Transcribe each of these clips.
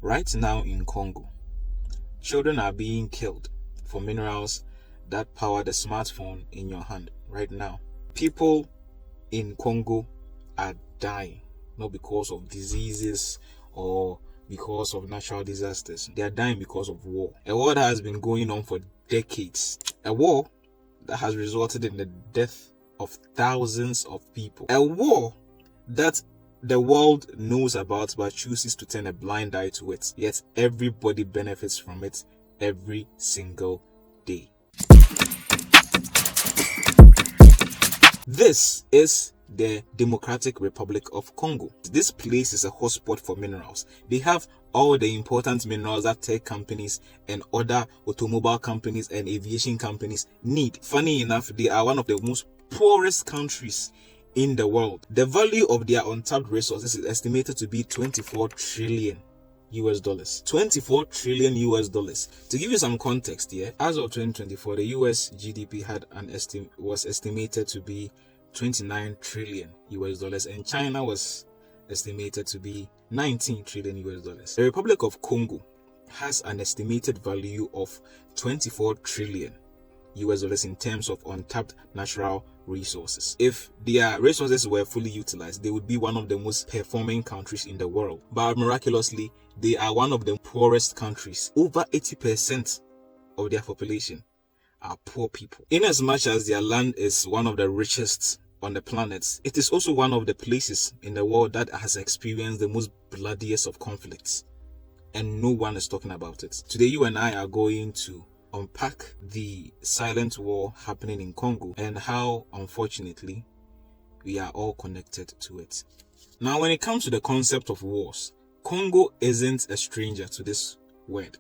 Right now in Congo, children are being killed for minerals that power the smartphone in your hand right now. People in Congo are dying, not because of diseases or because of natural disasters. They are dying because of war. A war that has been going on for decades. A war that has resulted in the death of thousands of people. A war that the world knows about but chooses to turn a blind eye to it. Yet everybody benefits from it every single day. This is the Democratic Republic of Congo. This place is a hotspot for minerals. They have all the important minerals that tech companies and other automobile companies and aviation companies need. Funny enough, they are one of the most poorest countries in the world. The value of their untapped resources is estimated to be 24 trillion US dollars. 24 trillion US dollars. To give you some context here, as of 2024, the US GDP was estimated to be 29 trillion US dollars, and China was estimated to be 19 trillion US dollars. The Republic of Congo has an estimated value of 24 trillion US dollars in terms of untapped natural resources. If their resources were fully utilized, they would be one of the most performing countries in the world. But miraculously, they are one of the poorest countries. Over 80% of their population are poor people. In as much as their land is one of the richest on the planet, it is also one of the places in the world that has experienced the most bloodiest of conflicts, and no one is talking about it. Today, you and I are going to unpack the silent war happening in Congo and how, unfortunately, we are all connected to it. Now, when it comes to the concept of wars, Congo isn't a stranger to this word.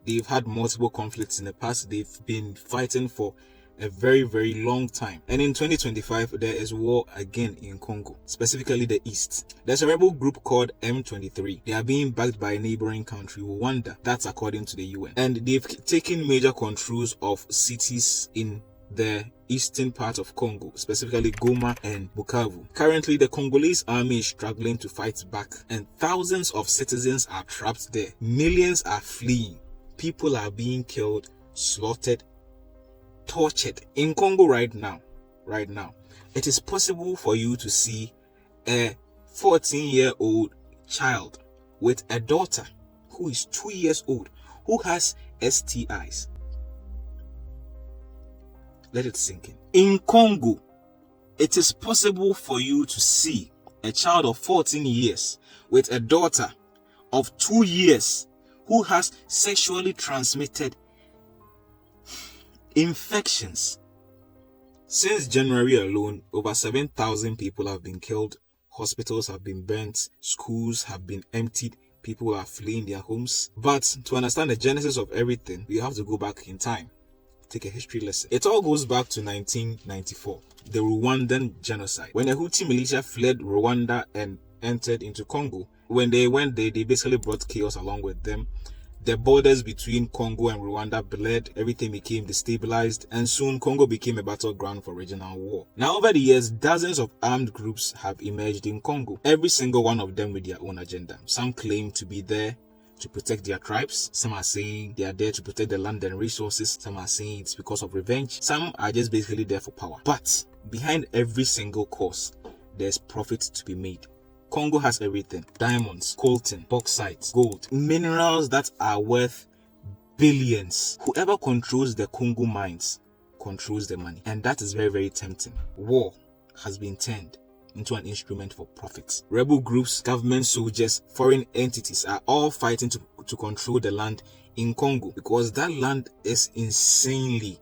They've had multiple conflicts in the past. They've been fighting for a very, very long time. And in 2025, there is war again in Congo, specifically the east. There's a rebel group called M23. They are being backed by a neighboring country, Rwanda. That's according to the UN. And they've taken major controls of cities in the eastern part of Congo, specifically Goma and Bukavu. Currently, the Congolese army is struggling to fight back, and thousands of citizens are trapped there. Millions are fleeing. People are being killed, slaughtered, tortured. In Congo right now, it is possible for you to see a 14-year-old child with a daughter who is 2 years old, who has STIs. Let it sink in. In Congo, it is possible for you to see a child of 14 years with a daughter of 2 years who has sexually transmitted infections. Since January alone, over 7,000 people have been killed, hospitals have been burnt, schools have been emptied, people are fleeing their homes. But to understand the genesis of everything, we have to go back in time, take a history lesson. It all goes back to 1994, the Rwandan genocide. When the Houthi militia fled Rwanda and entered into Congo, when they went there, they basically brought chaos along with them. The borders between Congo and Rwanda blurred, everything became destabilized, and soon Congo became a battleground for regional war. Now, over the years, dozens of armed groups have emerged in Congo, every single one of them with their own agenda. Some claim to be there to protect their tribes. Some are saying they are there to protect the land and resources. Some are saying it's because of revenge. Some are just basically there for power. But behind every single cause, there's profit to be made. Congo has everything: diamonds, coltan, bauxite, gold, minerals that are worth billions. Whoever controls the Congo mines controls the money, and that is very, very tempting. War has been turned into an instrument for profit. Rebel groups, government soldiers, foreign entities are all fighting to control the land in Congo because that land is insanely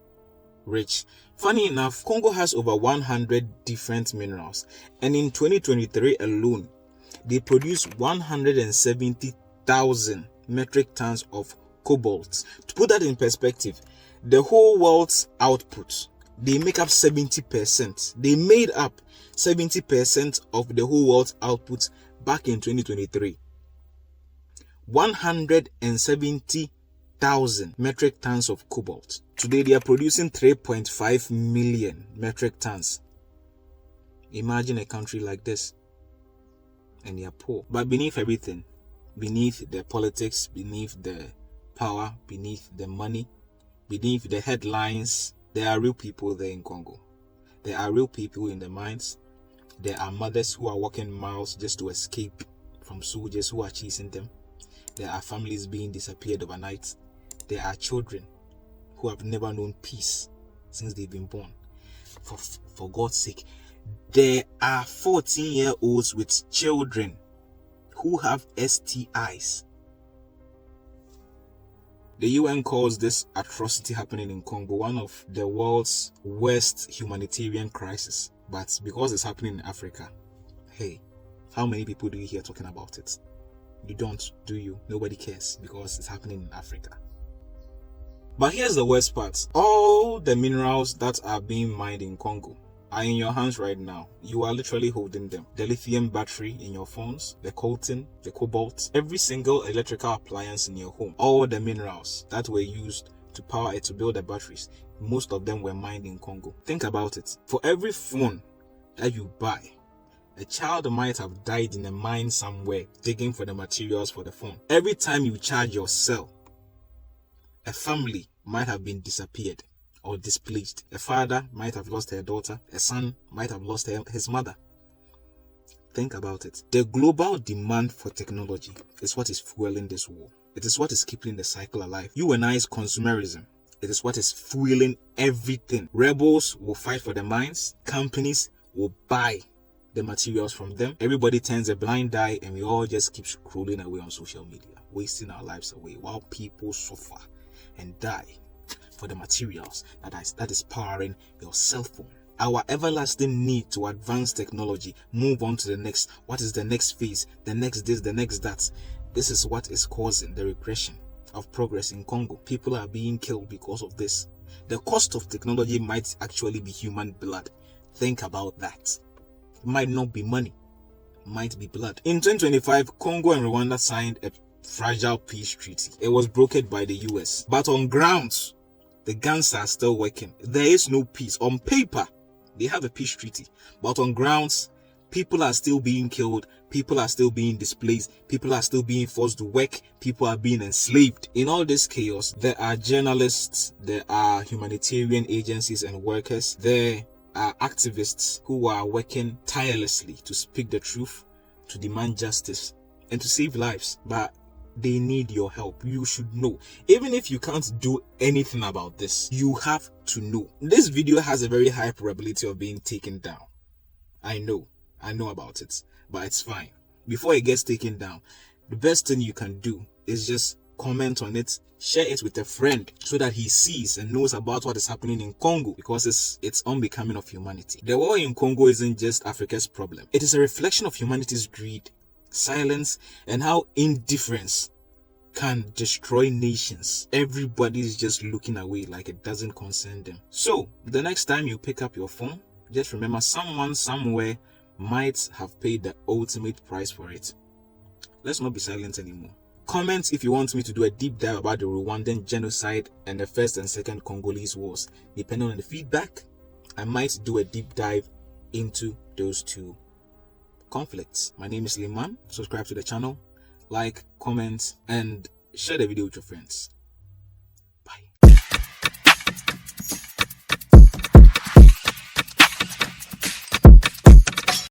rich. Funny enough, Congo has over 100 different minerals, and in 2023 alone, they produced 170,000 metric tons of cobalt. To put that in perspective, the whole world's output, they make up 70%. They made up 70% of the whole world's output back in 2023. 170,000 metric tons of cobalt. Today, they are producing 3.5 million metric tons. Imagine a country like this. And they are poor. But beneath everything, beneath the politics, beneath the power, beneath the money, beneath the headlines, there are real people there in Congo. There are real people in the mines. There are mothers who are walking miles just to escape from soldiers who are chasing them. There are families being disappeared overnight. There are children who have never known peace since they've been born. For God's sake, there are 14-year-olds with children who have STIs. The UN calls this atrocity happening in Congo one of the world's worst humanitarian crises. But because it's happening in Africa, hey, how many people do you hear talking about it? You don't, do you? Nobody cares because it's happening in Africa. But here's the worst part. All the minerals that are being mined in Congo are in your hands right now. You are literally holding them. The lithium battery in your phones, the coltan, the cobalt, every single electrical appliance in your home, all the minerals that were used to power it, to build the batteries, most of them were mined in Congo. Think about it. For every phone that you buy, a child might have died in a mine somewhere digging for the materials for the phone. Every time you charge your cell, a family might have been disappeared or displaced. A father might have lost her daughter. A son might have lost his mother. Think about it. The global demand for technology is what is fueling this war. It is what is keeping the cycle alive. You and I's consumerism, it is what is fueling everything. Rebels will fight for the mines. Companies will buy the materials from them. Everybody turns a blind eye and we all just keep scrolling away on social media, wasting our lives away while people suffer and die for the materials that is powering your cell phone. Our everlasting need to advance technology, move on to the next. What is the next phase? The next this, the next that. This is what is causing the regression of progress in Congo. People are being killed because of this. The cost of technology might actually be human blood. Think about that. It might not be money, it might be blood. In 2025, Congo and Rwanda signed a fragile peace treaty. It was brokered by the US. But on grounds, the guns are still working. There is no peace. On paper, they have a peace treaty. But on grounds, people are still being killed. People are still being displaced. People are still being forced to work. People are being enslaved. In all this chaos, there are journalists, there are humanitarian agencies and workers, there are activists who are working tirelessly to speak the truth, to demand justice, and to save lives. But they need your help. You should know. Even if you can't do anything about this, you have to know. This video has a very high probability of being taken down. I know about it, but it's fine. Before it gets taken down, the best thing you can do is just comment on it, share it with a friend so that he sees and knows about what is happening in Congo, because it's unbecoming of humanity. The war in Congo isn't just Africa's problem. It is a reflection of humanity's greed, silence, and how indifference can destroy nations. Everybody's just looking away like it doesn't concern them. So the next time you pick up your phone, just remember someone somewhere might have paid the ultimate price for it. Let's not be silent anymore. Comment if you want me to do a deep dive about the Rwandan genocide and the First and Second Congolese wars. Depending on the feedback, I might do a deep dive into those two conflicts. My name is Liman. Subscribe to the channel, like, comment, and share the video with your friends.